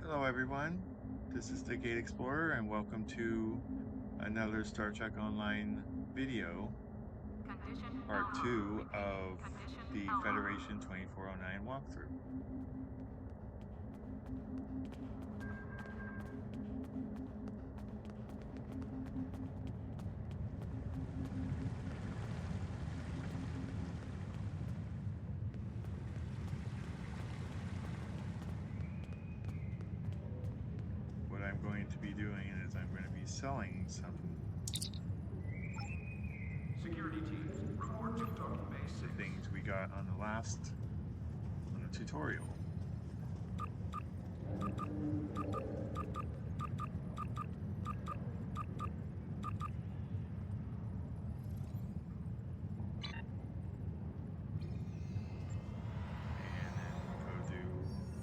Hello, everyone. This is the Gate Explorer, and welcome to another Star Trek Online video, part 2 of the Federation 2409 walkthrough. What I'm going to be doing is I'm going to be selling some Security teams, report to docking bay 6. things we got on the tutorial. And then we'll go do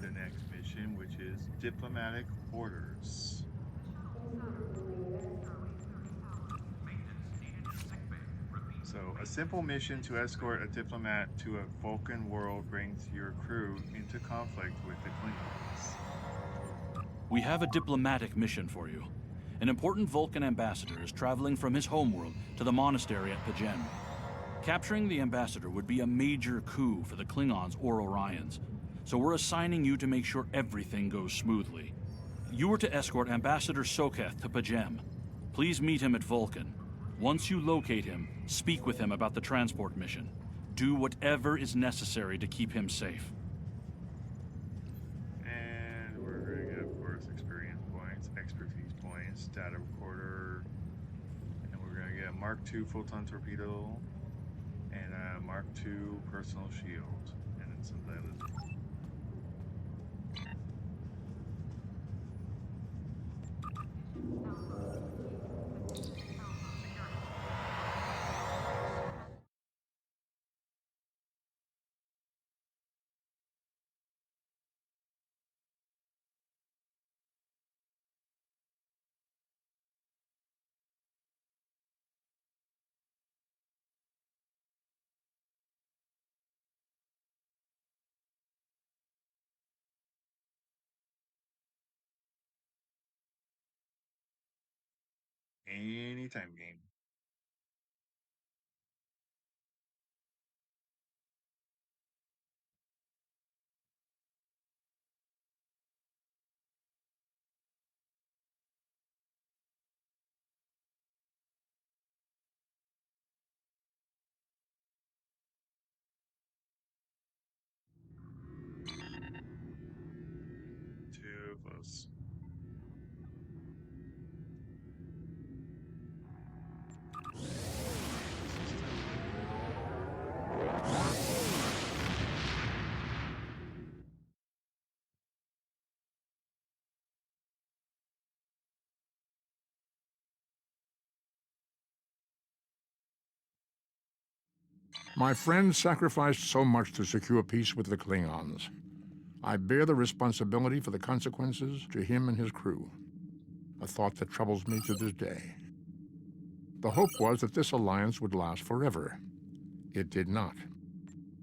the next mission, which is Diplomatic Orders. Maintenance needed in sickbay. Repeat. So, a simple mission to escort a diplomat to a Vulcan world brings your crew into conflict with the Klingons. We have a diplomatic mission for you. An important Vulcan ambassador is traveling from his homeworld to the monastery at P'Jem. Capturing the ambassador would be a major coup for the Klingons or Orions, so we're assigning you to make sure everything goes smoothly. You are to escort Ambassador Soketh to P'Jem. Please meet him at Vulcan. Once you locate him, speak with him about the transport mission. Do whatever is necessary to keep him safe. And we're going to get, of course, experience points, expertise points, data recorder, and we're going to get a Mark II photon torpedo and a Mark II personal shield, and then some others. Anytime game. Too close. My friend sacrificed so much to secure peace with the Klingons. I bear the responsibility for the consequences to him and his crew, a thought that troubles me to this day. The hope was that this alliance would last forever. It did not.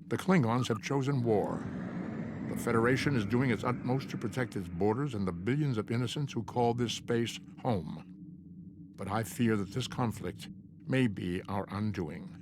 The Klingons have chosen war. The Federation is doing its utmost to protect its borders and the billions of innocents who call this space home. But I fear that this conflict may be our undoing.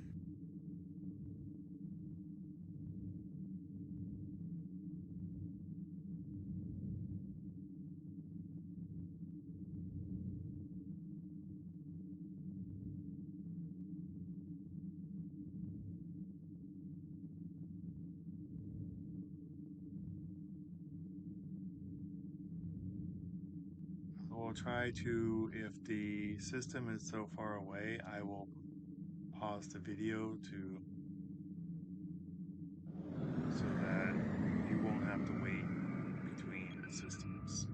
We'll try to, if the system is so far away, I will pause the video so that you won't have to wait between the systems.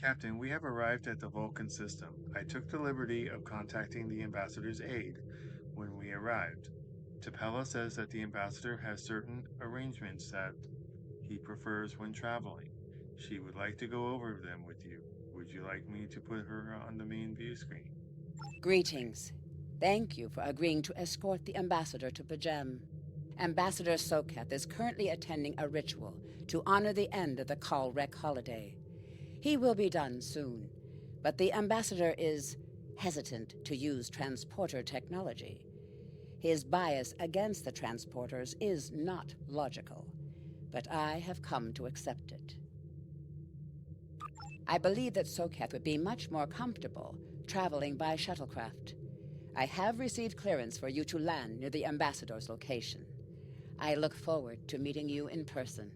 Captain, we have arrived at the Vulcan system. I took the liberty of contacting the ambassador's aide when we arrived. T'Pela says that the ambassador has certain arrangements that he prefers when traveling. She would like to go over them with you. Would you like me to put her on the main view screen? Greetings. Thank you for agreeing to escort the ambassador to Pajem. Ambassador Soketh is currently attending a ritual to honor the end of the Kalrek holiday. He will be done soon, but the ambassador is hesitant to use transporter technology. His bias against the transporters is not logical, but I have come to accept it. I believe that Soketh would be much more comfortable traveling by shuttlecraft. I have received clearance for you to land near the ambassador's location. I look forward to meeting you in person.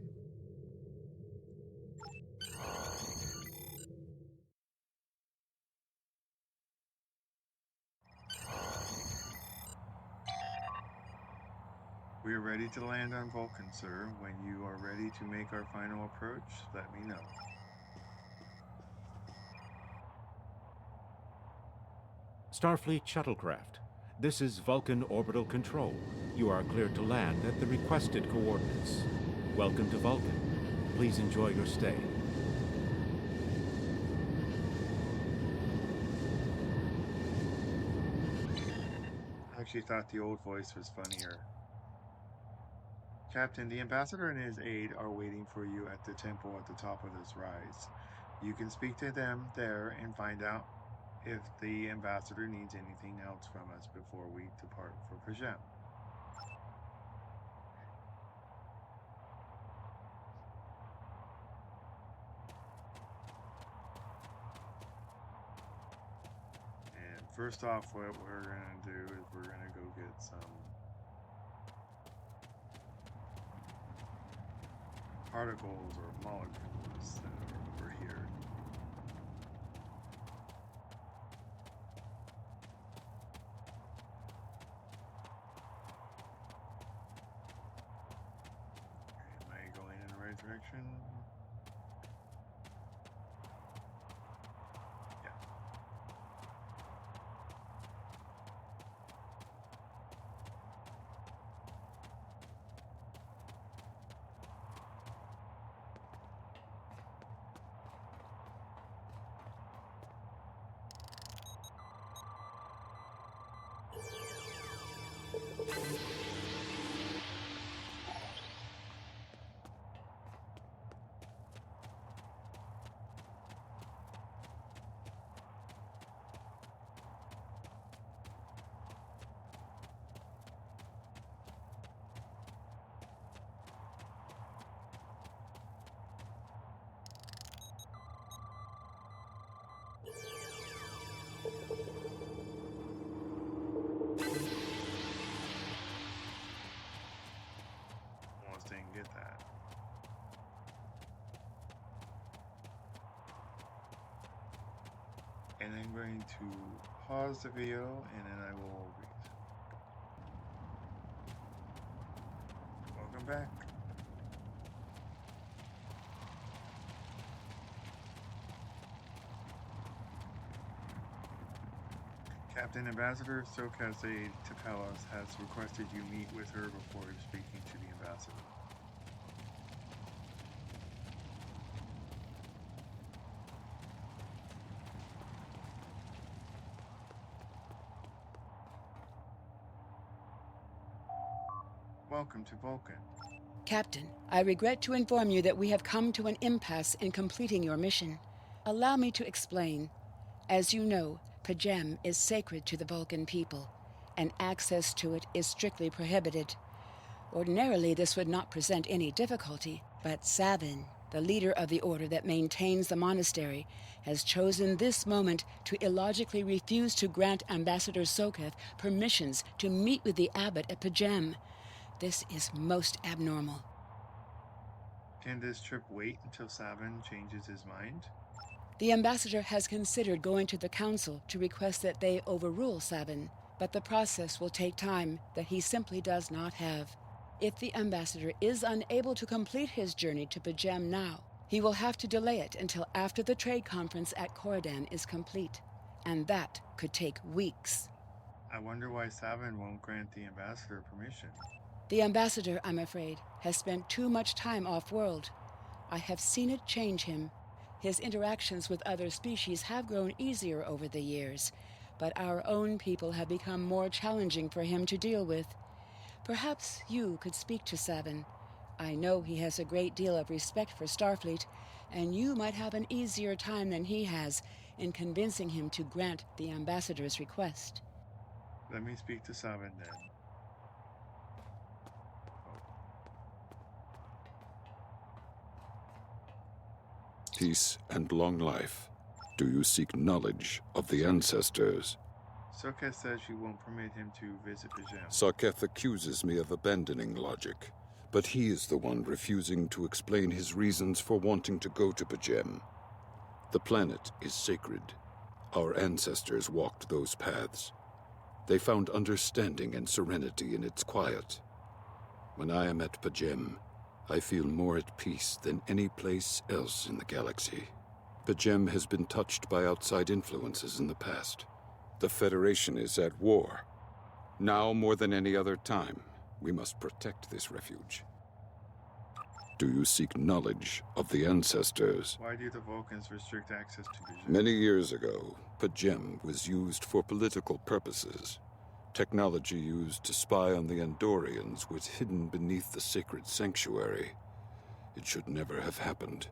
We are ready to land on Vulcan, sir. When you are ready to make our final approach, let me know. Starfleet shuttlecraft. This is Vulcan Orbital Control. You are cleared to land at the requested coordinates. Welcome to Vulcan. Please enjoy your stay. I actually thought the old voice was funnier. Captain, the ambassador and his aide are waiting for you at the temple at the top of this rise. You can speak to them there and find out if the ambassador needs anything else from us before we depart for Pajem. And first off, what we're going to do is we're going to go get some particles or molecules that are over here. Am I going in the right direction? Yeah. Almost didn't get that. And I'm going to pause the video and then I will read. Welcome back. Captain Ambassador Soketh's aide Tapelos has requested you meet with her before speaking to the ambassador. Welcome to Vulcan. Captain, I regret to inform you that we have come to an impasse in completing your mission. Allow me to explain. As you know, Pajem is sacred to the Vulcan people, and access to it is strictly prohibited. Ordinarily, this would not present any difficulty, but Savin, the leader of the order that maintains the monastery, has chosen this moment to illogically refuse to grant Ambassador Soketh permissions to meet with the abbot at Pajem. This is most abnormal. Can this trip wait until Savin changes his mind? The ambassador has considered going to the council to request that they overrule Savin, but the process will take time that he simply does not have. If the ambassador is unable to complete his journey to Pajem now, he will have to delay it until after the trade conference at Coridan is complete, and that could take weeks. I wonder why Savin won't grant the ambassador permission. The ambassador, I'm afraid, has spent too much time off-world. I have seen it change him. His interactions with other species have grown easier over the years, but our own people have become more challenging for him to deal with. Perhaps you could speak to Sabin. I know he has a great deal of respect for Starfleet, and you might have an easier time than he has in convincing him to grant the ambassador's request. Let me speak to Sabin then. Peace and long life. Do you seek knowledge of the ancestors? Soketh says she won't permit him to visit Pajem. Sarketh accuses me of abandoning logic, but he is the one refusing to explain his reasons for wanting to go to Pajem. The planet is sacred. Our ancestors walked those paths. They found understanding and serenity in its quiet. When I am at Pajem, I feel more at peace than any place else in the galaxy. Pajem has been touched by outside influences in the past. The Federation is at war. Now more than any other time, we must protect this refuge. Do you seek knowledge of the ancestors? Why do the Vulcans restrict access to Pajem? Many years ago, Pajem was used for political purposes. Technology used to spy on the Andorians was hidden beneath the sacred sanctuary. It should never have happened.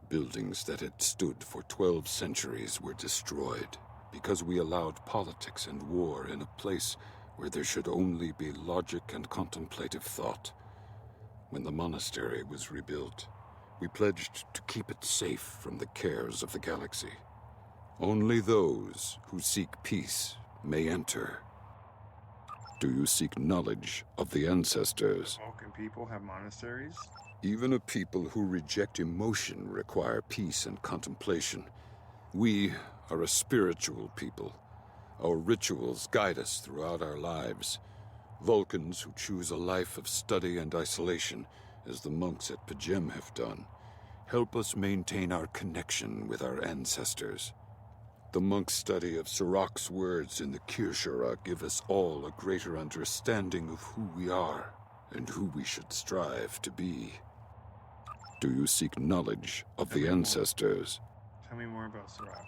Buildings that had stood for 12 centuries were destroyed because we allowed politics and war in a place where there should only be logic and contemplative thought. When the monastery was rebuilt, we pledged to keep it safe from the cares of the galaxy. Only those who seek peace may enter. Do you seek knowledge of the ancestors? Vulcan people have monasteries? Even a people who reject emotion require peace and contemplation. We are a spiritual people. Our rituals guide us throughout our lives. Vulcans who choose a life of study and isolation, as the monks at Pajem have done, help us maintain our connection with our ancestors. The monks' study of Sirach's words in the Kirshara give us all a greater understanding of who we are and who we should strive to be. Do you seek knowledge of the ancestors? Tell me more about Sirach.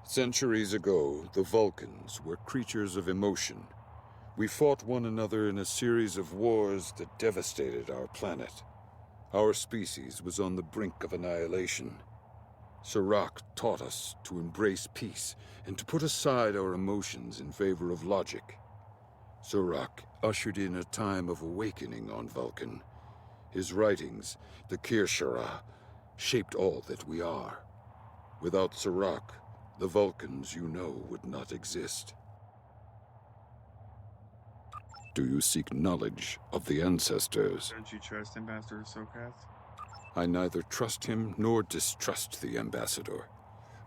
Centuries ago, the Vulcans were creatures of emotion. We fought one another in a series of wars that devastated our planet. Our species was on the brink of annihilation. Sirach taught us to embrace peace and to put aside our emotions in favor of logic. Sirach ushered in a time of awakening on Vulcan. His writings, the Kirshara, shaped all that we are. Without Sirach, the Vulcans you know would not exist. Do you seek knowledge of the ancestors? Don't you trust Ambassador Soketh? I neither trust him nor distrust the ambassador.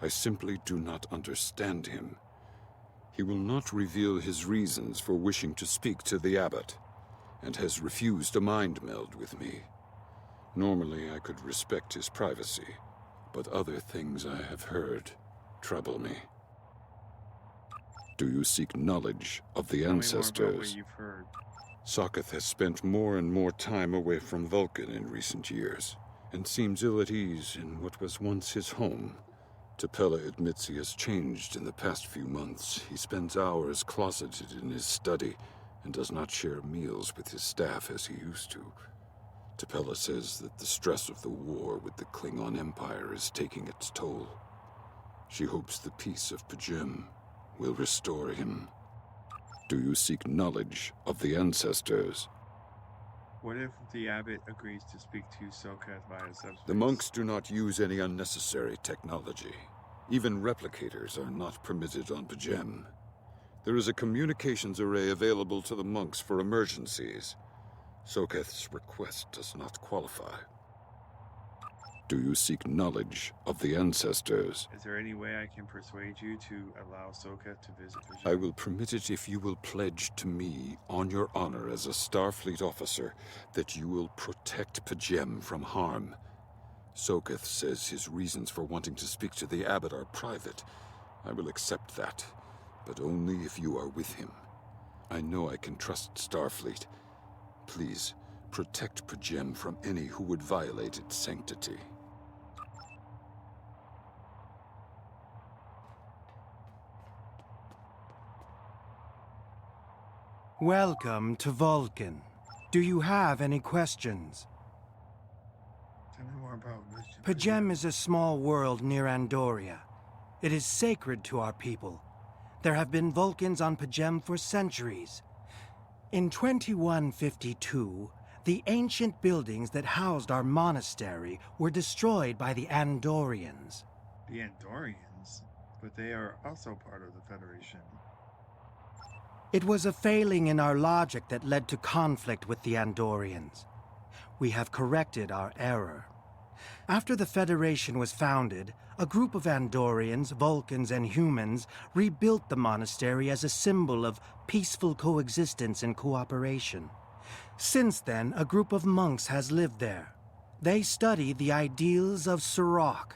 I simply do not understand him. He will not reveal his reasons for wishing to speak to the abbot, and has refused a mind meld with me. Normally I could respect his privacy, but other things I have heard trouble me. Do you seek knowledge of the Tell me more about what ancestors? you've heard. Soketh has spent more and more time away from Vulcan in recent years, and seems ill at ease in what was once his home. Tapella admits he has changed in the past few months. He spends hours closeted in his study and does not share meals with his staff as he used to. Tapella says that the stress of the war with the Klingon Empire is taking its toll. She hopes the peace of Pajem will restore him. Do you seek knowledge of the ancestors? What if the abbot agrees to speak to Soketh via subspace? The monks do not use any unnecessary technology. Even replicators are not permitted on Pajem. There is a communications array available to the monks for emergencies. Soketh's request does not qualify. Do you seek knowledge of the ancestors? Is there any way I can persuade you to allow Soketh to visit Pajem? I will permit it if you will pledge to me, on your honor as a Starfleet officer, that you will protect Pajem from harm. Soketh says his reasons for wanting to speak to the abbot are private. I will accept that, but only if you are with him. I know I can trust Starfleet. Please, Protect P'Jem from any who would violate its sanctity. Welcome to Vulcan. Do you have any questions? Tell me more about P'Jem is a small world near Andoria. It is sacred to our people. There have been Vulcans on P'Jem for centuries. In 2152, the ancient buildings that housed our monastery were destroyed by the Andorians. The Andorians, but they are also part of the Federation. It was a failing in our logic that led to conflict with the Andorians. We have corrected our error. After the Federation was founded, a group of Andorians, Vulcans, and humans rebuilt the monastery as a symbol of peaceful coexistence and cooperation. Since then, a group of monks has lived there. They study the ideals of Sirach.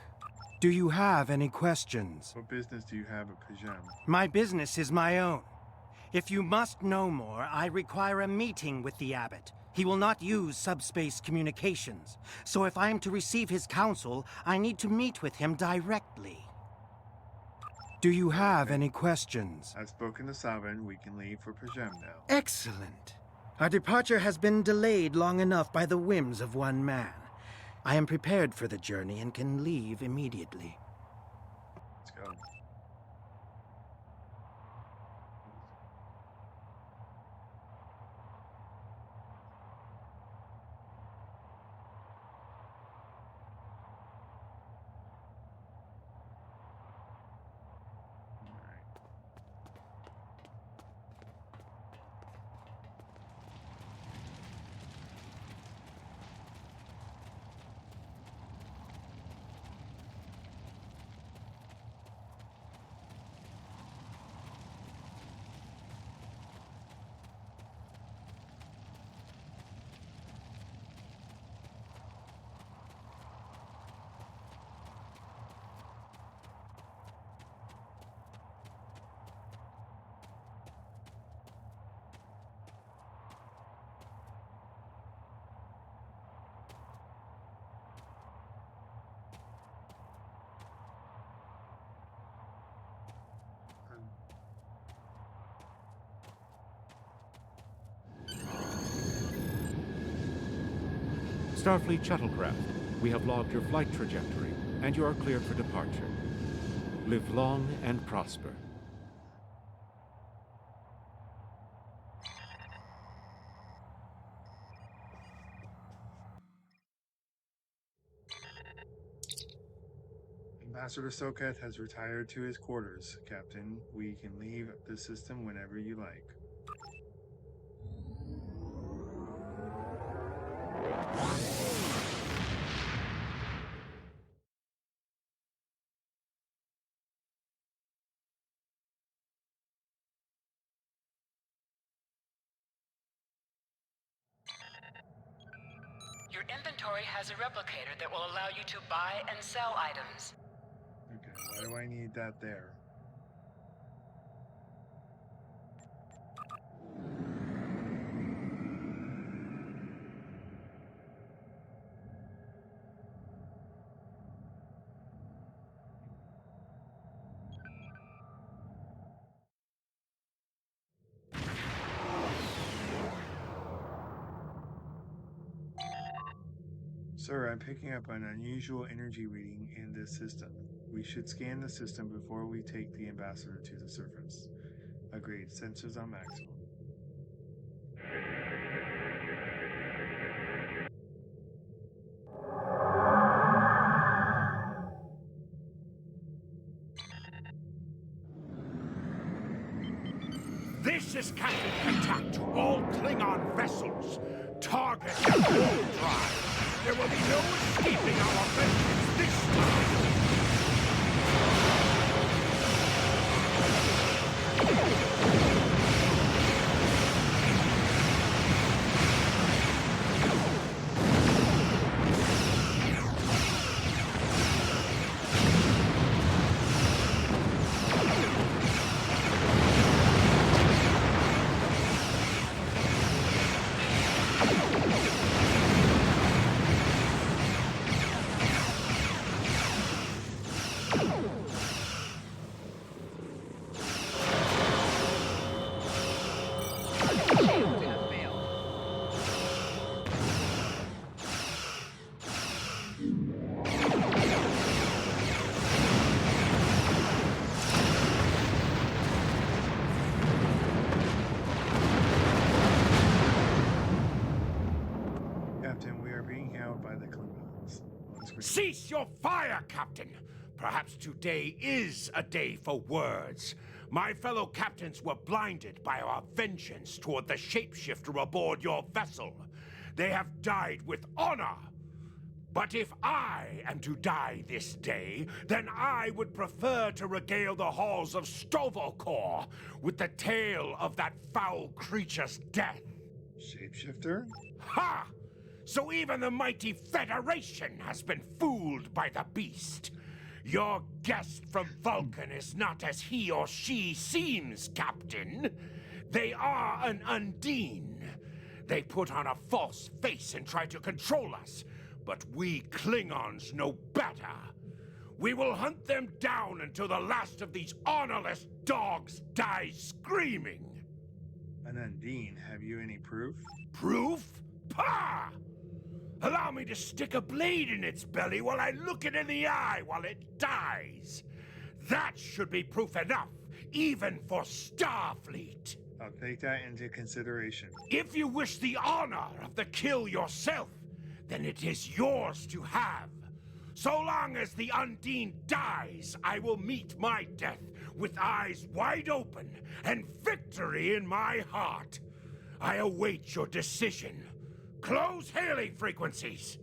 Do you have any questions? What business do you have at P'Jem? My business is my own. If you must know more, I require a meeting with the abbot. He will not use subspace communications. So if I am to receive his counsel, I need to meet with him directly. Do you have any questions? I've spoken to Savin. We can leave for P'Jem now. Excellent. Our departure has been delayed long enough by the whims of one man. I am prepared for the journey and can leave immediately. Let's go. Starfleet shuttlecraft, we have logged your flight trajectory, and you are cleared for departure. Live long and prosper. Ambassador Soketh has retired to his quarters, Captain. We can leave the system whenever you like. Your inventory has a replicator that will allow you to buy and sell items. Okay, why do I need that there? Sir, I'm picking up an unusual energy reading in this system. We should scan the system before we take the ambassador to the surface. Agreed. Sensors on maximum. This is Captain Contact to all Klingon vessels. Target warp drive. There will be no escaping our vengeance this time. Cease your fire, Captain! Perhaps today is a day for words. My fellow captains were blinded by our vengeance toward the shapeshifter aboard your vessel. They have died with honor. But if I am to die this day, then I would prefer to regale the halls of Stovokor with the tale of that foul creature's death. Shapeshifter? Ha! So even the mighty Federation has been fooled by the beast. Your guest from Vulcan is not as he or she seems, Captain. They are an Undine. They put on a false face and try to control us, but we Klingons know better. We will hunt them down until the last of these honorless dogs dies screaming. An Undine, have you any proof? Proof? Pah! Allow me to stick a blade in its belly while I look it in the eye while it dies. That should be proof enough, even for Starfleet. I'll take that into consideration. If you wish the honor of the kill yourself, then it is yours to have. So long as the Undine dies, I will meet my death with eyes wide open and victory in my heart. I await your decision. Close hailing frequencies!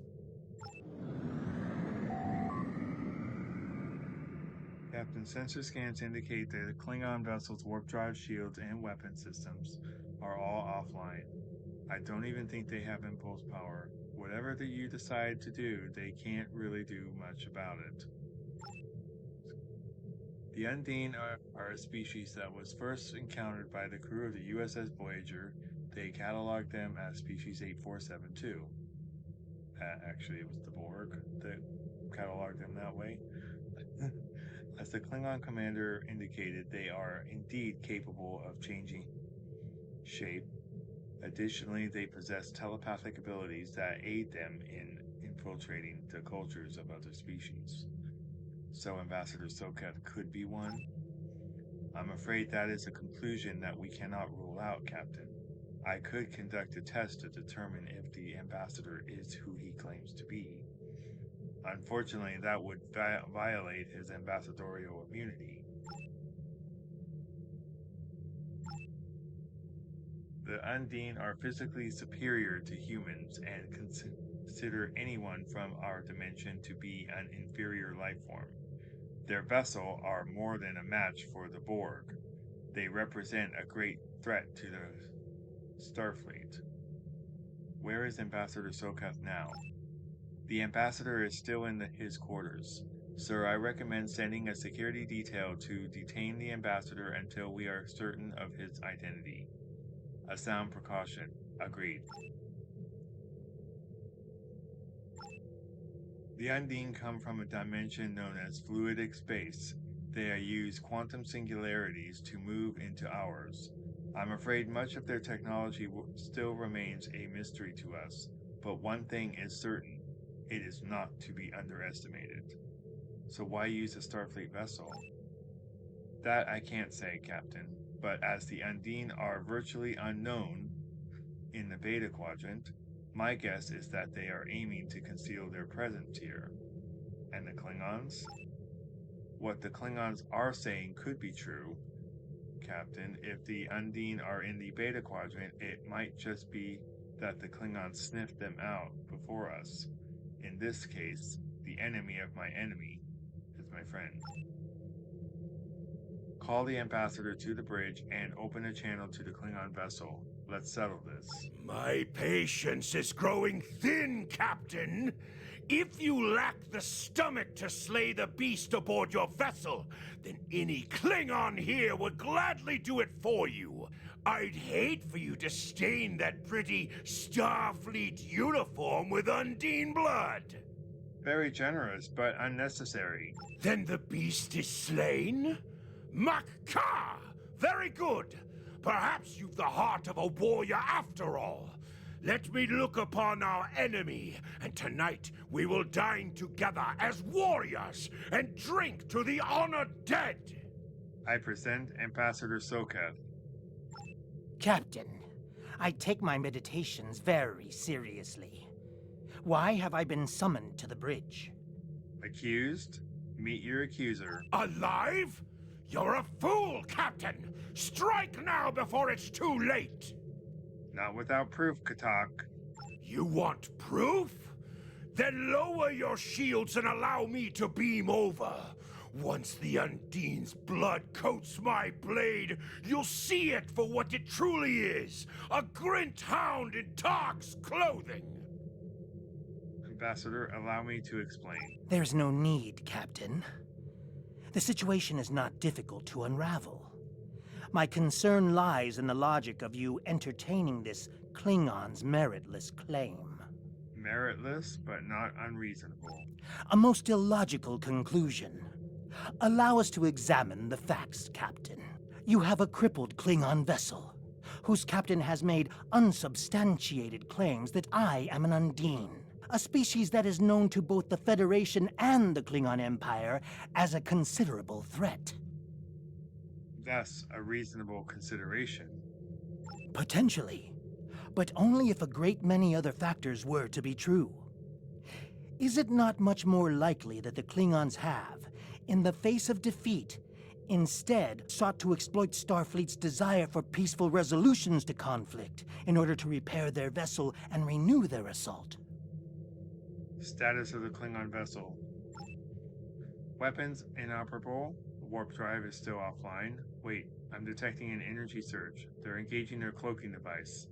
Captain, sensor scans indicate that the Klingon vessel's warp drive shields and weapon systems are all offline. I don't even think they have impulse power. Whatever that you decide to do, they can't really do much about it. The Undine are a species that was first encountered by the crew of the USS Voyager. They cataloged them as species 8472. Actually, it was the Borg that cataloged them that way. As the Klingon commander indicated, they are indeed capable of changing shape. Additionally, they possess telepathic abilities that aid them in infiltrating the cultures of other species. So Ambassador Soketh could be one? I'm afraid that is a conclusion that we cannot rule out, Captain. I could conduct a test to determine if the ambassador is who he claims to be. Unfortunately, that would violate his ambassadorial immunity. The Undine are physically superior to humans and consider anyone from our dimension to be an inferior life form. Their vessel are more than a match for the Borg. They represent a great threat to the Starfleet. Where is Ambassador Soketh now? The ambassador is still in his quarters. Sir, I recommend sending a security detail to detain the ambassador until we are certain of his identity. A sound precaution. Agreed. The Undine come from a dimension known as fluidic space. They use quantum singularities to move into ours. I'm afraid much of their technology still remains a mystery to us, but one thing is certain. It is not to be underestimated. So why use a Starfleet vessel? That I can't say, Captain, but as the Undine are virtually unknown in the Beta Quadrant, my guess is that they are aiming to conceal their presence here. And the Klingons? What the Klingons are saying could be true, Captain. If the Undine are in the Beta Quadrant, it might just be that the Klingons sniffed them out before us. In this case, the enemy of my enemy is my friend. Call the ambassador to the bridge and open a channel to the Klingon vessel. Let's settle this. My patience is growing thin, Captain. If you lack the stomach to slay the beast aboard your vessel, then any Klingon here would gladly do it for you. I'd hate for you to stain that pretty Starfleet uniform with Undine blood. Very generous, but unnecessary. Then the beast is slain? Mak'ka! Very good. Perhaps you've the heart of a warrior after all. Let me look upon our enemy, and tonight we will dine together as warriors and drink to the honored dead. I present Ambassador Soketh. Captain, I take my meditations very seriously. Why have I been summoned to the bridge? Accused? Meet your accuser. Alive? You're a fool, Captain! Strike now before it's too late! Not without proof, Katak. You want proof? Then lower your shields and allow me to beam over. Once the Undine's blood coats my blade, you'll see it for what it truly is. A Grint hound in Tark's clothing. Ambassador, allow me to explain. There's no need, Captain. The situation is not difficult to unravel. My concern lies in the logic of you entertaining this Klingon's meritless claim. Meritless, but not unreasonable. A most illogical conclusion. Allow us to examine the facts, Captain. You have a crippled Klingon vessel, whose captain has made unsubstantiated claims that I am an Undine, a species that is known to both the Federation and the Klingon Empire as a considerable threat. Thus, a reasonable consideration. Potentially, but only if a great many other factors were to be true. Is it not much more likely that the Klingons have, in the face of defeat, instead sought to exploit Starfleet's desire for peaceful resolutions to conflict in order to repair their vessel and renew their assault? Status of the Klingon vessel. Weapons inoperable. Warp drive is still offline. Wait, I'm detecting an energy surge. They're engaging their cloaking device.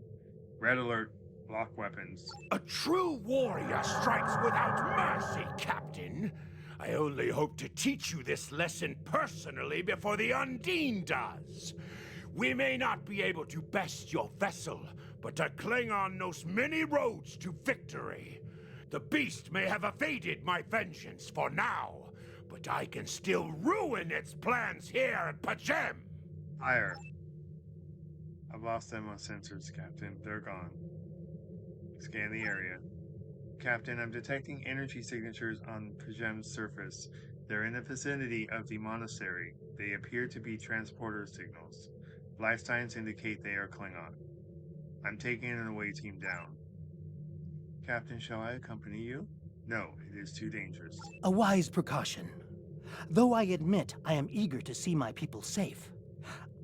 Red alert. Lock weapons. A true warrior strikes without mercy, Captain. I only hope to teach you this lesson personally before the Undine does. We may not be able to best your vessel, but a Klingon knows many roads to victory. The beast may have evaded my vengeance for now, but I can still ruin its plans here at P'Jem. Fire. I've lost them on sensors, Captain. They're gone. Scan the area. Captain, I'm detecting energy signatures on P'Jem's surface. They're in the vicinity of the monastery. They appear to be transporter signals. Life signs indicate they are Klingon. I'm taking an away team down. Captain, shall I accompany you? No, it is too dangerous. A wise precaution. Though I admit I am eager to see my people safe,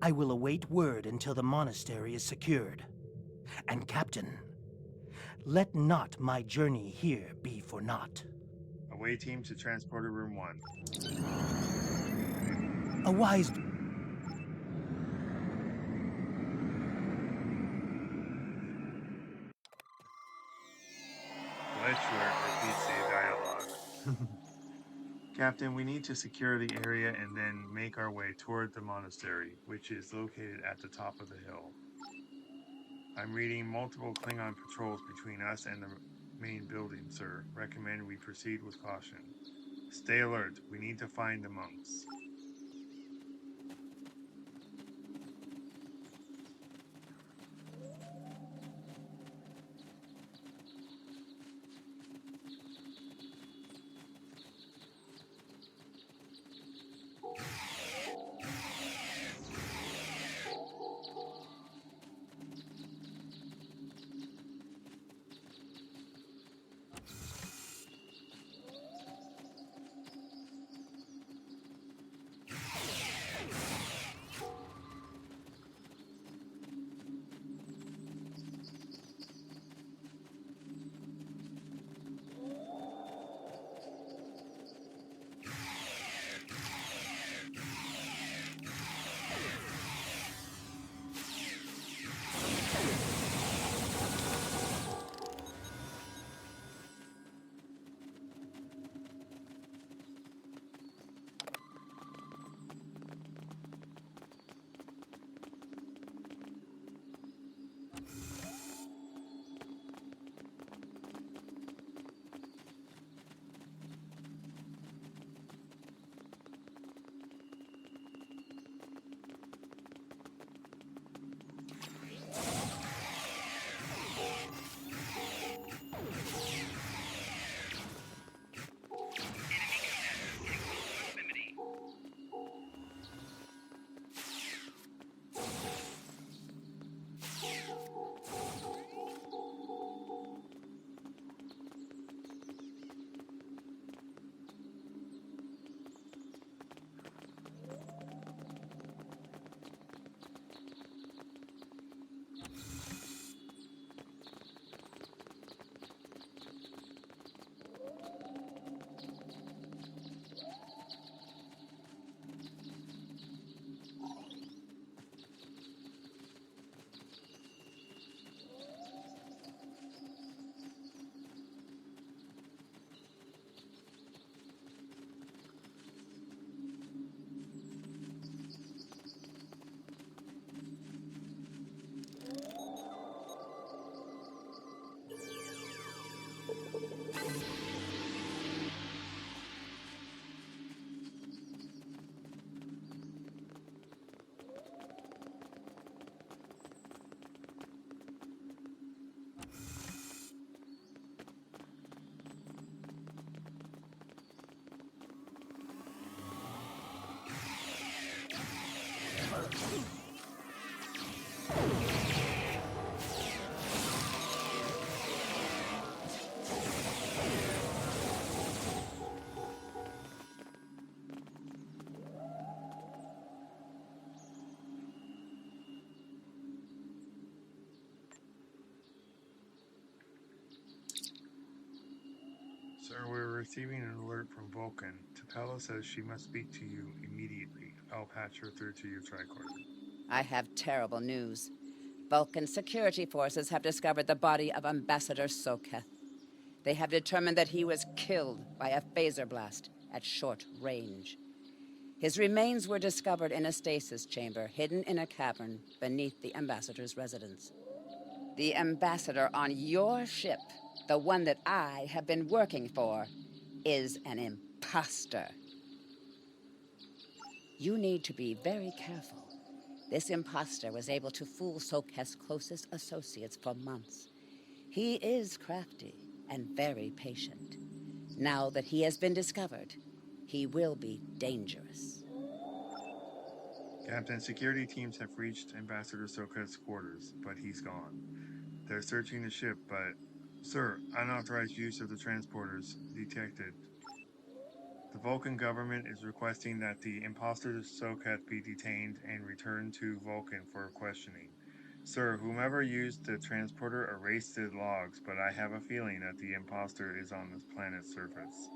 I will await word until the monastery is secured. And Captain, let not my journey here be for naught. Away team to transporter room 1. A wise... Glitchware repeats the dialogue. Captain, we need to secure the area and then make our way toward the monastery, which is located at the top of the hill. I'm reading multiple Klingon patrols between us and the main building, sir. Recommend we proceed with caution. Stay alert. We need to find the monks. Sir, we're receiving an alert from Vulcan. Tapella says she must speak to you immediately. I'll patch her through to your tricorder. I have terrible news. Vulcan security forces have discovered the body of Ambassador Soketh. They have determined that he was killed by a phaser blast at short range. His remains were discovered in a stasis chamber hidden in a cavern beneath the Ambassador's residence. The Ambassador on your ship, the one that I have been working for, is an imposter. You need to be very careful. This imposter was able to fool Soketh's closest associates for months. He is crafty and very patient. Now that he has been discovered, he will be dangerous. Captain, security teams have reached Ambassador Soketh's quarters, but he's gone. They're searching the ship, but... Sir, unauthorized use of the transporters detected. The Vulcan government is requesting that the imposter Soketh be detained and returned to Vulcan for questioning. Sir, whomever used the transporter erased the logs, but I have a feeling that the imposter is on this planet's surface.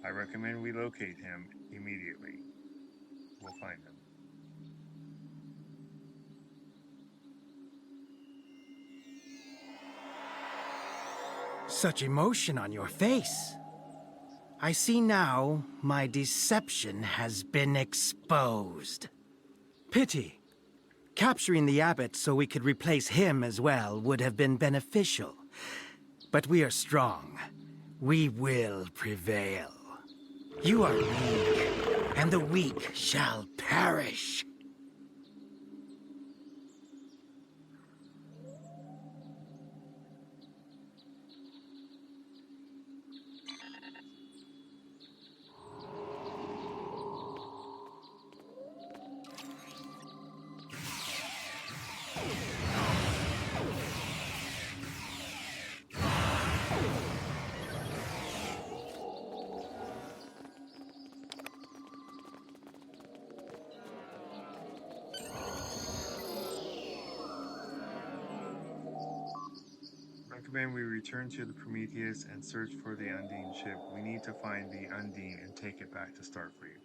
I recommend we locate him immediately. We'll find him. Such emotion on your face. I see now my deception has been exposed. Pity. Capturing the abbot so we could replace him as well would have been beneficial. But we are strong. We will prevail. You are weak, and the weak shall perish. Recommend we return to the Prometheus and search for the Undine ship. We need to find the Undine and take it back to Starfleet.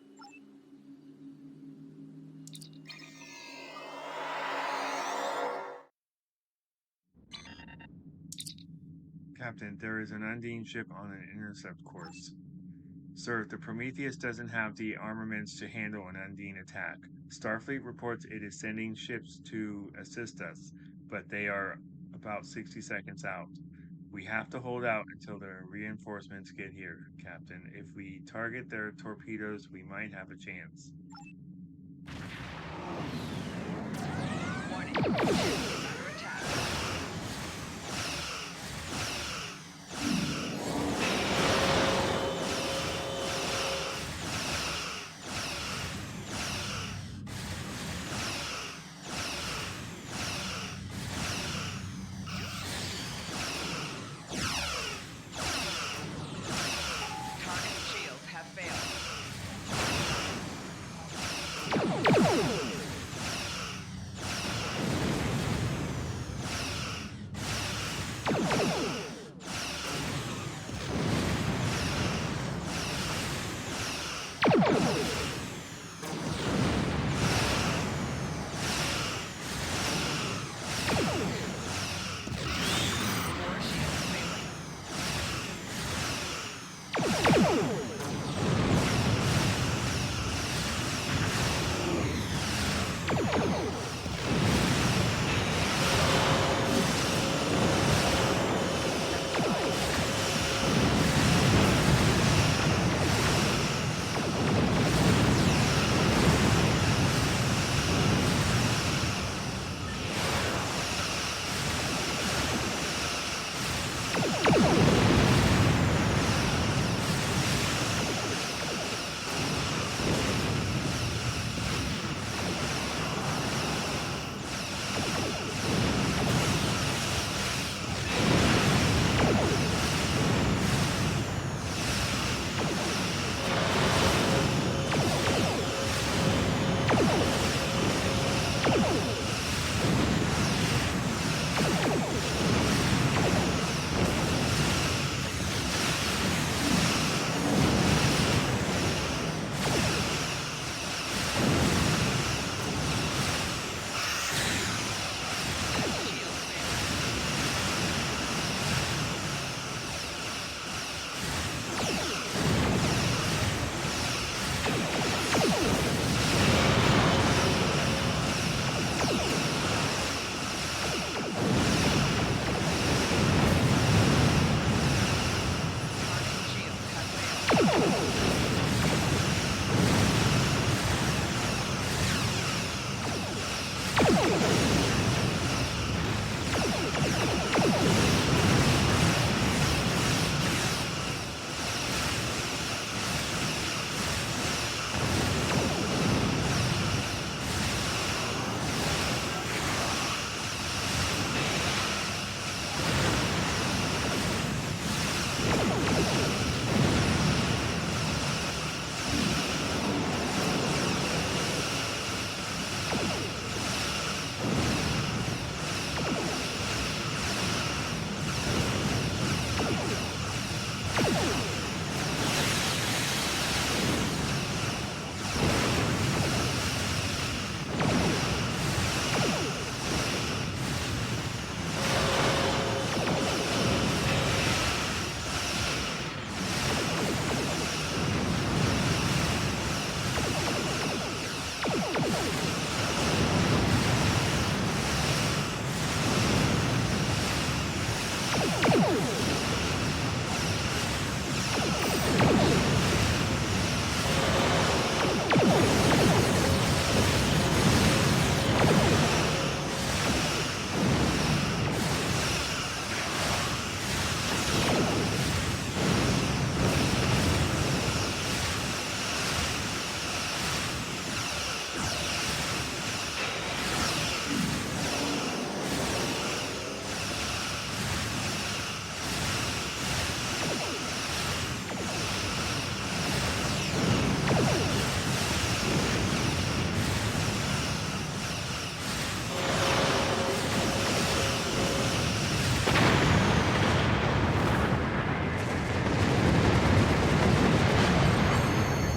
Captain, there is an Undine ship on an intercept course. Sir, the Prometheus doesn't have the armaments to handle an Undine attack. Starfleet reports it is sending ships to assist us, but they are about 60 seconds out. We have to hold out until the reinforcements get here, Captain. If we target their torpedoes, we might have a chance. Warning. Under attack.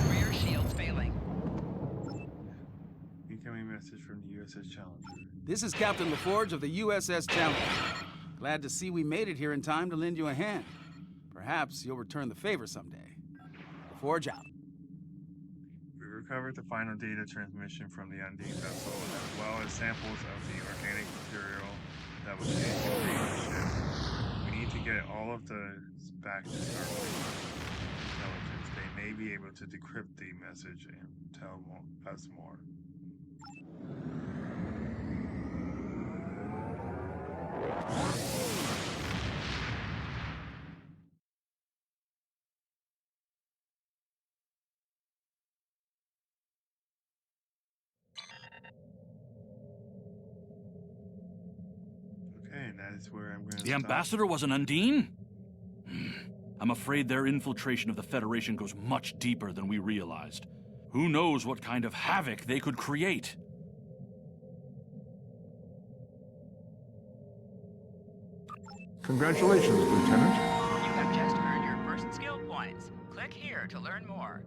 Rear shields failing. Incoming message from the USS Challenger. This is Captain LaForge of the USS Challenger. Glad to see we made it here in time to lend you a hand. Perhaps you'll return the favor someday. LaForge out. We recovered the final data transmission from the Undine vessel, as well as samples of the organic material that was used to create the ship. We need to get all of the back to Starfleet intelligence. They may be able to decrypt the message and tell us more. Okay, and that is where I'm going to The ambassador was an Undine? I'm afraid their infiltration of the Federation goes much deeper than we realized. Who knows what kind of havoc they could create? Congratulations, Lieutenant. You have just earned your first skill points. Click here to learn more.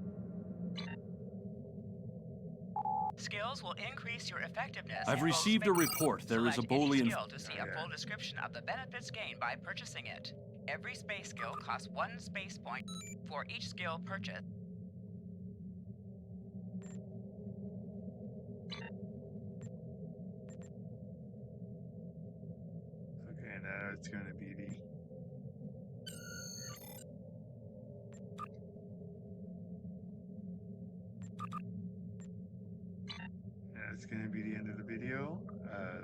Skills will increase your effectiveness. I've in both received a spaces. report. There is a Select any Bolian... skill to see a full description of the benefits gained by purchasing it. Every space skill costs 1 space point for each skill purchase. Okay, now it's going to be the... That's going to be the end of the video.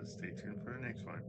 Stay tuned for the next one.